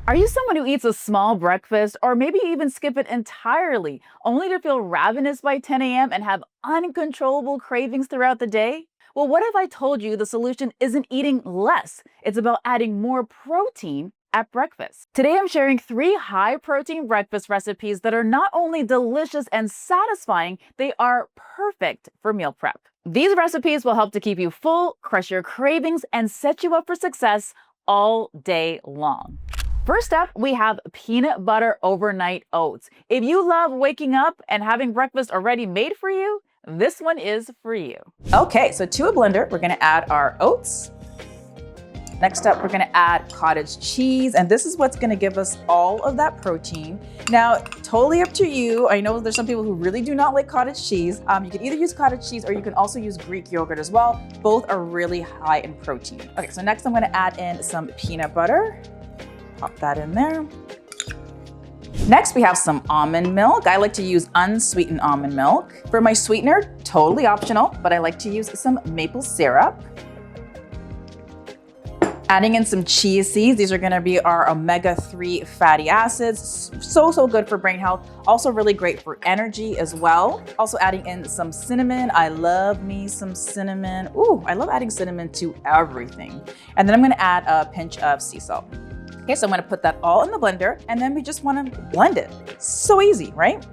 Are you someone who eats a small breakfast or maybe even skip it entirely, only to feel ravenous by 10 a.m. and have uncontrollable cravings throughout the day? Well, what if I told you the solution isn't eating less? It's about adding more protein at breakfast. Today, I'm sharing 3 high-protein breakfast recipes that are not only delicious and satisfying, they are perfect for meal prep. These recipes will help to keep you full, crush your cravings, and set you up for success all day long. First up, we have peanut butter overnight oats. If you love waking up and having breakfast already made for you, this one is for you. Okay, so to a blender, we're gonna add our oats. Next up, we're gonna add cottage cheese, and this is what's gonna give us all of that protein. Now, totally up to you. I know there's some people who really do not like cottage cheese. You can either use cottage cheese or you can also use Greek yogurt as well. Both are really high in protein. Okay, so next I'm gonna add in some peanut butter. Pop that in there. Next, we have some almond milk. I like to use unsweetened almond milk. For my sweetener, totally optional, but I like to use some maple syrup. Adding in some chia seeds. These are gonna be our omega-3 fatty acids. So good for brain health. Also really great for energy as well. Also adding in some cinnamon. I love me some cinnamon. Ooh, I love adding cinnamon to everything. And then I'm gonna add a pinch of sea salt. Okay, so I'm gonna put that all in the blender and then we just wanna blend it. So easy, right?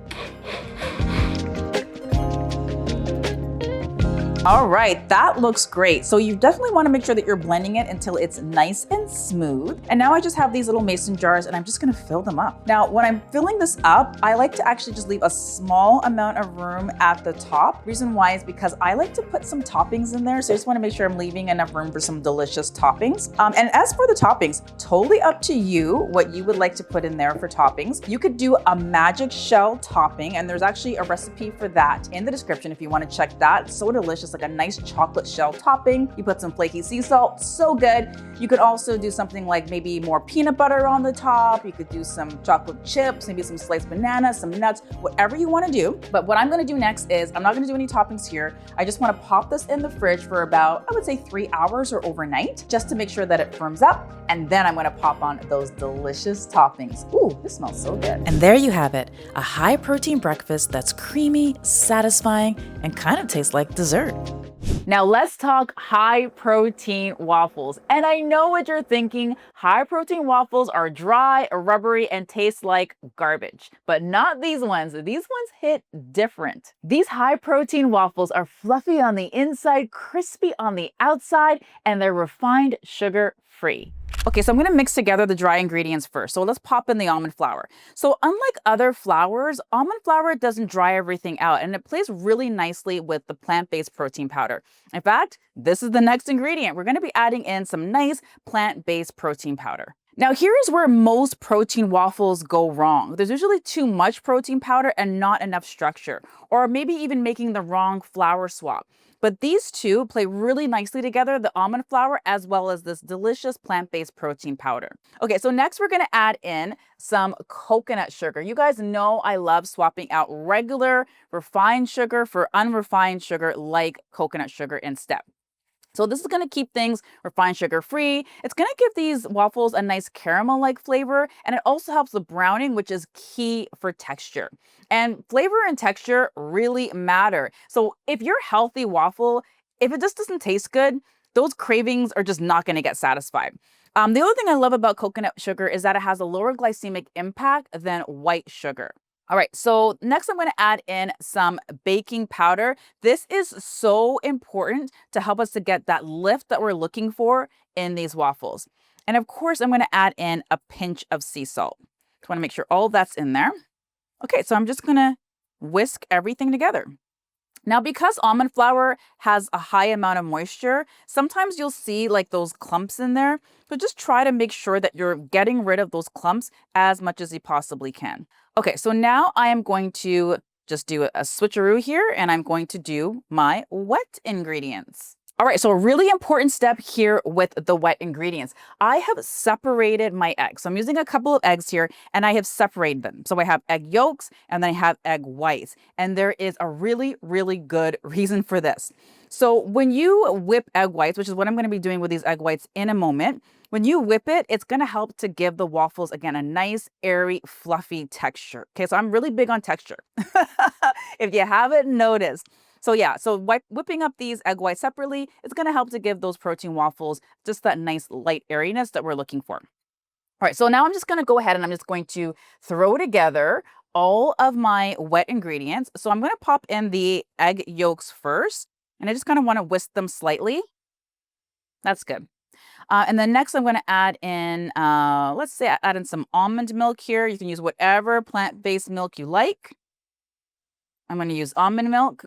All right, that looks great. So you definitely wanna make sure that you're blending it until it's nice and smooth. And now I just have these little mason jars and I'm just gonna fill them up. Now, when I'm filling this up, I like to actually just leave a small amount of room at the top. Reason why is because I like to put some toppings in there. So I just wanna make sure I'm leaving enough room for some delicious toppings. And as for the toppings, totally up to you what you would like to put in there for toppings. You could do a magic shell topping, and there's actually a recipe for that in the description if you wanna check that. It's so delicious. Like a nice chocolate shell topping. You put some flaky sea salt, so good. You could also do something like maybe more peanut butter on the top. You could do some chocolate chips, maybe some sliced banana, some nuts, whatever you wanna do. But what I'm gonna do next is, I'm not gonna do any toppings here. I just wanna pop this in the fridge for about, I would say 3 hours or overnight, just to make sure that it firms up. And then I'm gonna pop on those delicious toppings. Ooh, this smells so good. And there you have it, a high protein breakfast that's creamy, satisfying, and kind of tastes like dessert. Now let's talk high protein waffles. And I know what you're thinking, high protein waffles are dry, rubbery, and taste like garbage. But not these ones. These ones hit different. These high protein waffles are fluffy on the inside, crispy on the outside, and they're refined sugar free. Okay, so I'm gonna mix together the dry ingredients first. So let's pop in the almond flour. So unlike other flours, almond flour doesn't dry everything out and it plays really nicely with the plant-based protein powder. In fact, this is the next ingredient. We're gonna be adding in some nice plant-based protein powder. Now here's where most protein waffles go wrong. There's usually too much protein powder and not enough structure, or maybe even making the wrong flour swap. But these two play really nicely together, the almond flour as well as this delicious plant-based protein powder. Okay, so next we're gonna add in some coconut sugar. You guys know I love swapping out regular refined sugar for unrefined sugar like coconut sugar instead. So this is gonna keep things refined sugar free. It's gonna give these waffles a nice caramel-like flavor, and it also helps the browning, which is key for texture. And flavor and texture really matter. So if your healthy waffle, if it just doesn't taste good, those cravings are just not gonna get satisfied. The other thing I love about coconut sugar is that it has a lower glycemic impact than white sugar. All right, so next I'm going to add in some baking powder. This is so important to help us to get that lift that we're looking for in these waffles. And of course, I'm going to add in a pinch of sea salt. Just want to make sure all of that's in there. Okay, so I'm just going to whisk everything together. Now, because almond flour has a high amount of moisture, sometimes you'll see like those clumps in there. So just try to make sure that you're getting rid of those clumps as much as you possibly can. Okay, so now I am going to just do a switcheroo here and I'm going to do my wet ingredients. All right, so a really important step here with the wet ingredients. I have separated my eggs. So I'm using a couple of eggs here and I have separated them. So I have egg yolks and then I have egg whites. And there is a really, really good reason for this. So when you whip egg whites, which is what I'm going to be doing with these egg whites in a moment, when you whip it, it's going to help to give the waffles, again, a nice, airy, fluffy texture. Okay, so I'm really big on texture. If you haven't noticed. So yeah, so whipping up these egg whites separately, it's going to help to give those protein waffles just that nice light airiness that we're looking for. All right, so now I'm just going to go ahead and I'm just going to throw together all of my wet ingredients. So I'm going to pop in the egg yolks first, and I just kind of want to whisk them slightly. That's good. And then next I'm going to add in, let's say I add in some almond milk here. You can use whatever plant-based milk you like. I'm going to use almond milk.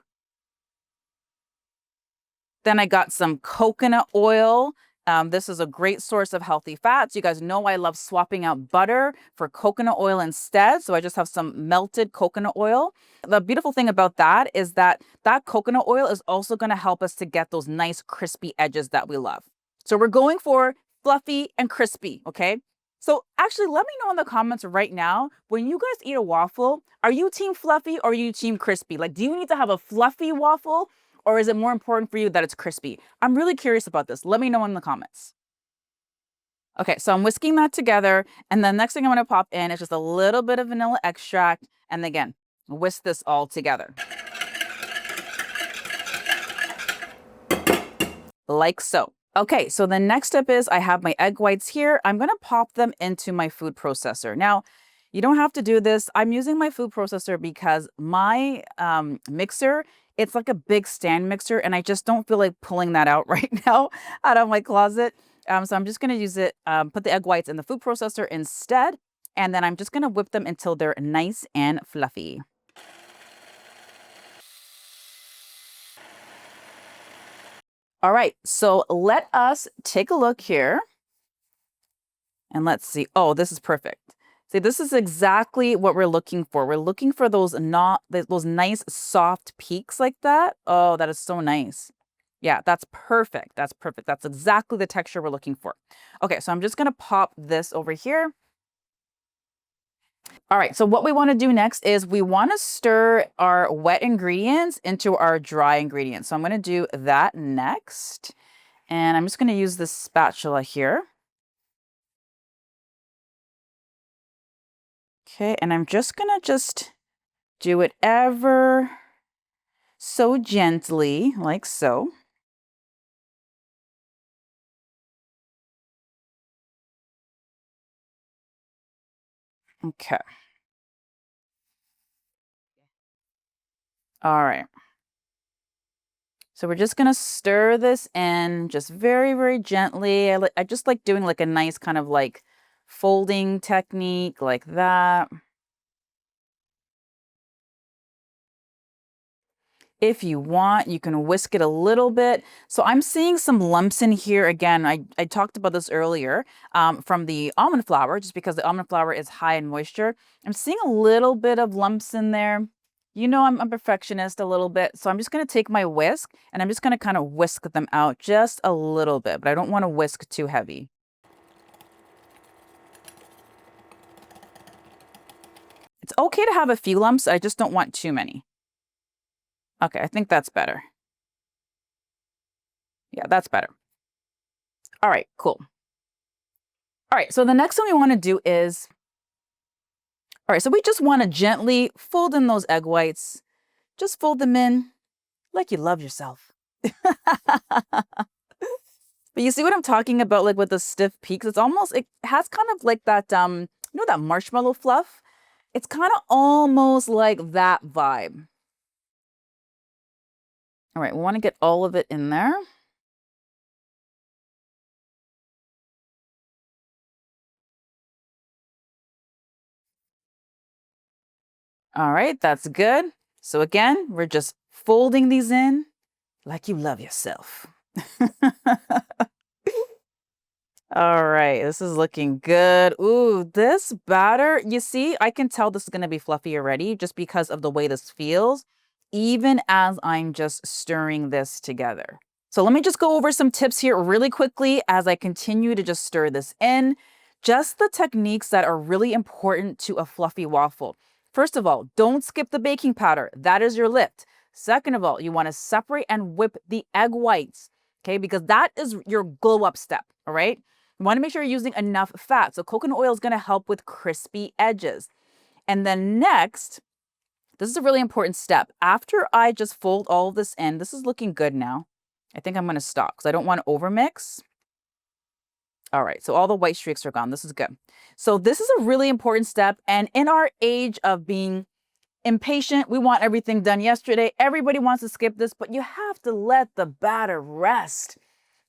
Then I got some coconut oil. This is a great source of healthy fats. You guys know I love swapping out butter for coconut oil instead. So I just have some melted coconut oil. The beautiful thing about that is that that coconut oil is also going to help us to get those nice crispy edges that we love. So we're going for fluffy and crispy, okay? So actually, let me know in the comments right now, when you guys eat a waffle, are you team fluffy or are you team crispy? Like, do you need to have a fluffy waffle? Or is it more important for you that it's crispy? I'm really curious about this. Let me know in the comments. Okay, so I'm whisking that together. And the next thing I'm going to pop in is just a little bit of vanilla extract. And again, whisk this all together. Like so. Okay, so the next step is I have my egg whites here. I'm going to pop them into my food processor. Now, you don't have to do this. I'm using my food processor because my mixer, it's like a big stand mixer, and I just don't feel like pulling that out right now out of my closet. So I'm just going to use it, put the egg whites in the food processor instead, and then I'm just going to whip them until they're nice and fluffy. All right, so let us take a look here. And let's see. Oh, this is perfect. See, this is exactly what we're looking for. We're looking for those nice soft peaks like that. Oh, that is so nice. Yeah, that's perfect. That's perfect. That's exactly the texture we're looking for. Okay, so I'm just going to pop this over here. All right, so what we want to do next is we want to stir our wet ingredients into our dry ingredients. So I'm going to do that next. And I'm just going to use this spatula here. Okay, and I'm just going to do it ever so gently, like so. Okay. All right. So we're just going to stir this in just very, very gently. I just like doing like a nice kind of like folding technique like that. If you want, you can whisk it a little bit. So I'm seeing some lumps in here. Again, I talked about this earlier from the almond flour, just because the almond flour is high in moisture. I'm seeing a little bit of lumps in there. You know, I'm a perfectionist a little bit. So I'm just going to take my whisk and I'm just going to kind of whisk them out just a little bit, but I don't want to whisk too heavy. It's okay to have a few lumps. I just don't want too many. Okay, I think that's better. Yeah, that's better. All right, cool. All right, so the next thing we want to do is, all right, so we just want to gently fold in those egg whites. Just fold them in like you love yourself. But you see what I'm talking about, like with the stiff peaks? It's almost, it has kind of like that, you know, that marshmallow fluff? It's kind of almost like that vibe. All right, we want to get all of it in there. All right, that's good. So again, we're just folding these in like you love yourself. All right, this is looking good. Ooh, this batter, you see, I can tell this is going to be fluffy already just because of the way this feels, even as I'm just stirring this together. So let me just go over some tips here really quickly as I continue to just stir this in. Just the techniques that are really important to a fluffy waffle. First of all, don't skip the baking powder. That is your lift. Second of all, you want to separate and whip the egg whites, okay? Because that is your glow up step, all right? You want to make sure you're using enough fat. So coconut oil is going to help with crispy edges. And then next, this is a really important step. After I just fold all of this in, this is looking good now. I think I'm going to stop because I don't want to overmix. All right, so all the white streaks are gone. This is good. So this is a really important step. And in our age of being impatient, we want everything done yesterday. Everybody wants to skip this, but you have to let the batter rest.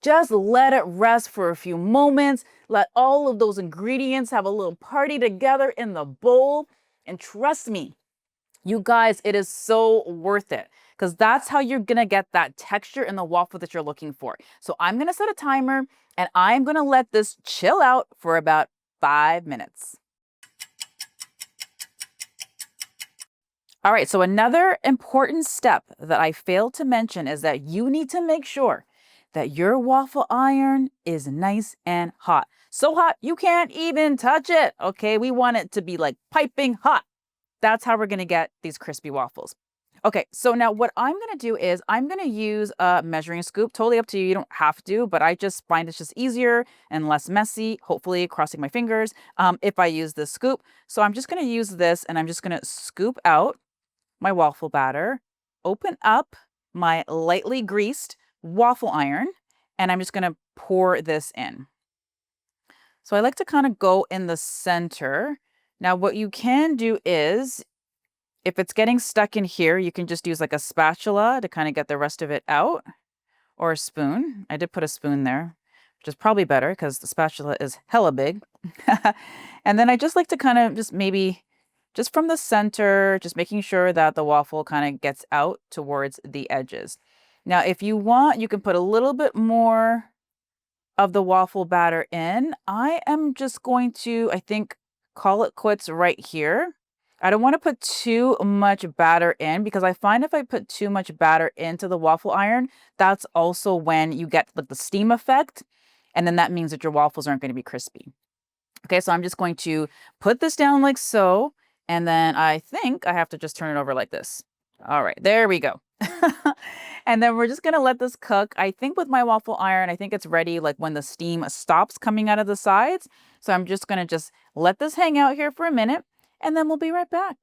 Just let it rest for a few moments. Let all of those ingredients have a little party together in the bowl. And trust me, you guys, it is so worth it because that's how you're going to get that texture in the waffle that you're looking for. So I'm going to set a timer and I'm going to let this chill out for about 5 minutes. All right, so another important step that I failed to mention is that you need to make sure that your waffle iron is nice and hot. So hot, you can't even touch it, okay? We want it to be like piping hot. That's how we're going to get these crispy waffles. Okay, so now what I'm going to do is I'm going to use a measuring scoop. Totally up to you. You don't have to, but I just find it's just easier and less messy, hopefully crossing my fingers, if I use this scoop. So I'm just going to use this and I'm just going to scoop out my waffle batter, open up my lightly greased waffle iron, and I'm just going to pour this in. So I like to kind of go in the center. Now, what you can do is, if it's getting stuck in here, you can just use like a spatula to kind of get the rest of it out, or a spoon. I did put a spoon there, which is probably better because the spatula is hella big. And then I just like to kind of just maybe, just from the center, just making sure that the waffle kind of gets out towards the edges. Now, if you want, you can put a little bit more of the waffle batter in. I am just going to, I think, call it quits right here. I don't want to put too much batter in because I find if I put too much batter into the waffle iron, that's also when you get like the steam effect. And then that means that your waffles aren't going to be crispy. Okay, so I'm just going to put this down like so. And then I think I have to just turn it over like this. All right, there we go. And then we're just going to let this cook. I think with my waffle iron, I think it's ready like when the steam stops coming out of the sides. So I'm just going to just let this hang out here for a minute and then we'll be right back.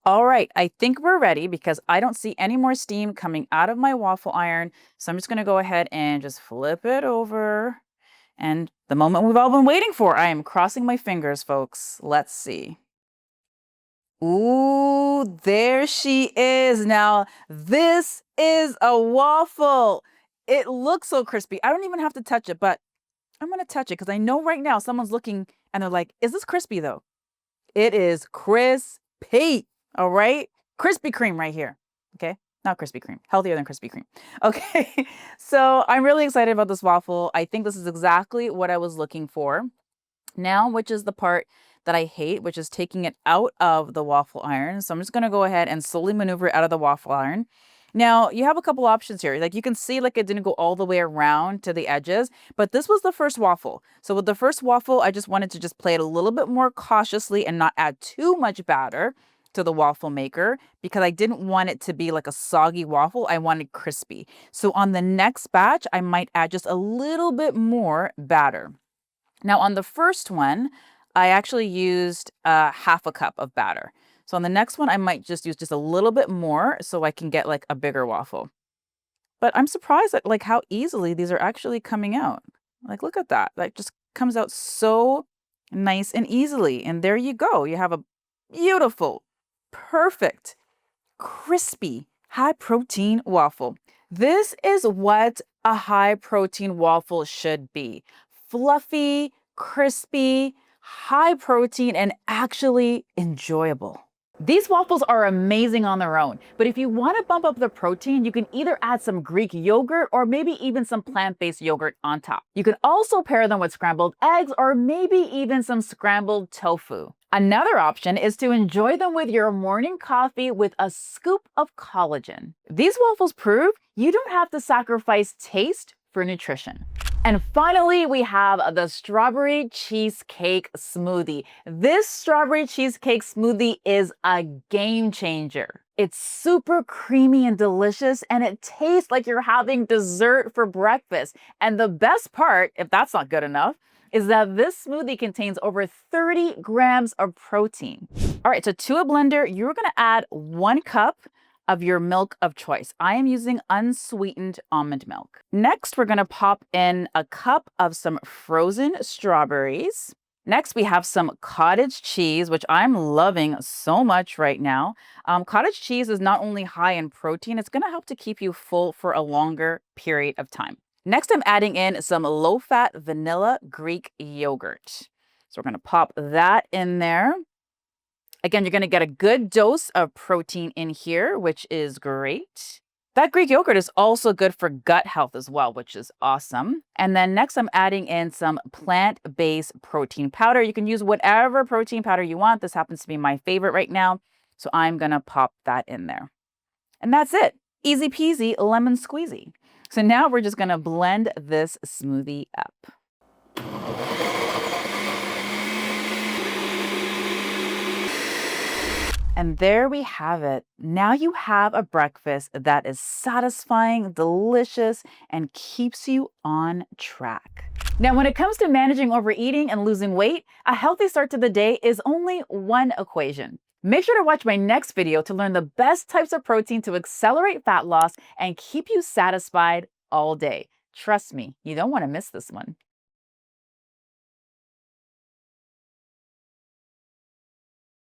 All right, I think we're ready because I don't see any more steam coming out of my waffle iron. So I'm just going to go ahead and just flip it over. And the moment we've all been waiting for, I am crossing my fingers, folks. Let's see. Ooh, there she is. Now, this is a waffle. It looks so crispy. I don't even have to touch it, but I'm going to touch it because I know right now someone's looking and they're like, is this crispy though? It is crispy. All right. Krispy Kreme right here. Okay. Not Krispy Kreme. Healthier than Krispy Kreme. Okay. So I'm really excited about this waffle. I think this is exactly what I was looking for. Now, which is the part that I hate, which is taking it out of the waffle iron. So I'm just going to go ahead and slowly maneuver it out of the waffle iron. Now, you have a couple options here. Like you can see like it didn't go all the way around to the edges, but this was the first waffle. So with the first waffle, I just wanted to just play it a little bit more cautiously and not add too much batter to the waffle maker because I didn't want it to be like a soggy waffle. I wanted crispy. So on the next batch, I might add just a little bit more batter. Now on the first one, I actually used half a cup of batter. So on the next one, I might just use just a little bit more so I can get like a bigger waffle. But I'm surprised at like how easily these are actually coming out. Like, look at that. That just comes out so nice and easily. And there you go. You have a beautiful, perfect, crispy, high protein waffle. This is what a high protein waffle should be. Fluffy, crispy, high protein, and actually enjoyable. These waffles are amazing on their own, but if you want to bump up the protein, you can either add some Greek yogurt or maybe even some plant-based yogurt on top. You can also pair them with scrambled eggs or maybe even some scrambled tofu. Another option is to enjoy them with your morning coffee with a scoop of collagen. These waffles prove you don't have to sacrifice taste for nutrition. And finally, we have the strawberry cheesecake smoothie. This strawberry cheesecake smoothie is a game changer. It's super creamy and delicious, and it tastes like you're having dessert for breakfast. And the best part, if that's not good enough, is that this smoothie contains over 30 grams of protein. All right, so to a blender, you're gonna add 1 cup of your milk of choice. I am using unsweetened almond milk. Next, we're gonna pop in a cup of some frozen strawberries. Next, we have some cottage cheese, which I'm loving so much right now. Cottage cheese is not only high in protein, it's gonna help to keep you full for a longer period of time. Next, I'm adding in some low-fat vanilla Greek yogurt. So we're gonna pop that in there. Again, you're going to get a good dose of protein in here, which is great. That Greek yogurt is also good for gut health as well, which is awesome. And then next, I'm adding in some plant-based protein powder. You can use whatever protein powder you want. This happens to be my favorite right now. So I'm going to pop that in there. And that's it. Easy peasy, lemon squeezy. So now we're just going to blend this smoothie up. And there we have it. Now you have a breakfast that is satisfying, delicious, and keeps you on track. Now, when it comes to managing overeating and losing weight, a healthy start to the day is only one equation. Make sure to watch my next video to learn the best types of protein to accelerate fat loss and keep you satisfied all day. Trust me, you don't want to miss this one.